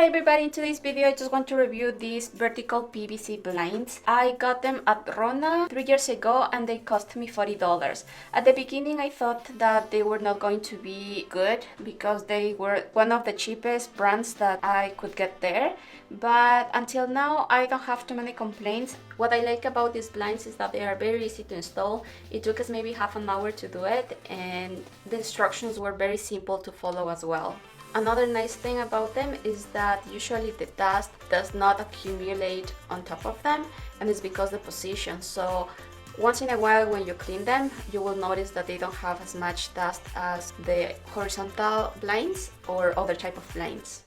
Hi everybody, in today's video I just want to review these vertical PVC blinds. I got them at Rona 3 years ago and they cost me $40. At the beginning I thought that they were not going to be good because they were one of the cheapest brands that I could get there. But until now I don't have too many complaints. What I like about these blinds is that they are very easy to install. It took us maybe half an hour to do it and the instructions were very simple to follow as well. Another nice thing about them is that usually the dust does not accumulate on top of them, and it's because the position. So once in a while when you clean them, you will notice that they don't have as much dust as the horizontal blinds or other type of blinds.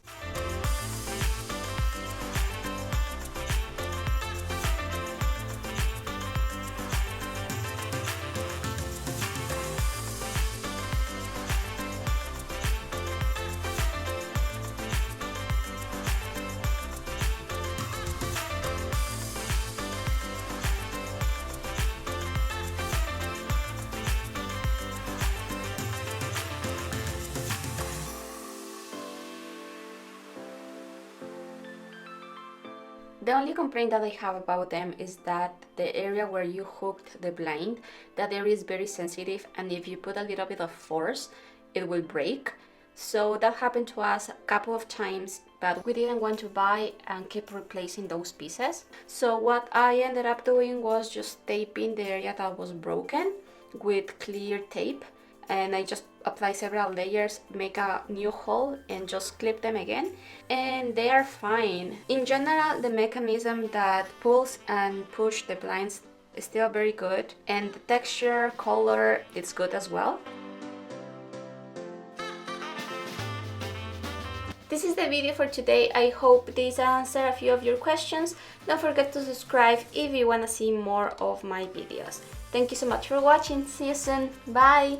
The only complaint that I have about them is that the area where you hooked the blind, that area is very sensitive, and if you put a little bit of force, it will break. So that happened to us a couple of times, but we didn't want to buy and keep replacing those pieces. So what I ended up doing was just taping the area that was broken with clear tape, and I just apply several layers, make a new hole and just clip them again, and they are fine. In general, the mechanism that pulls and push the blinds is still very good, and the texture, color, it's good as well. This is the video for today. I hope this answered a few of your questions. Don't forget to subscribe if you want to see more of my videos. Thank you so much for watching. See you soon. Bye!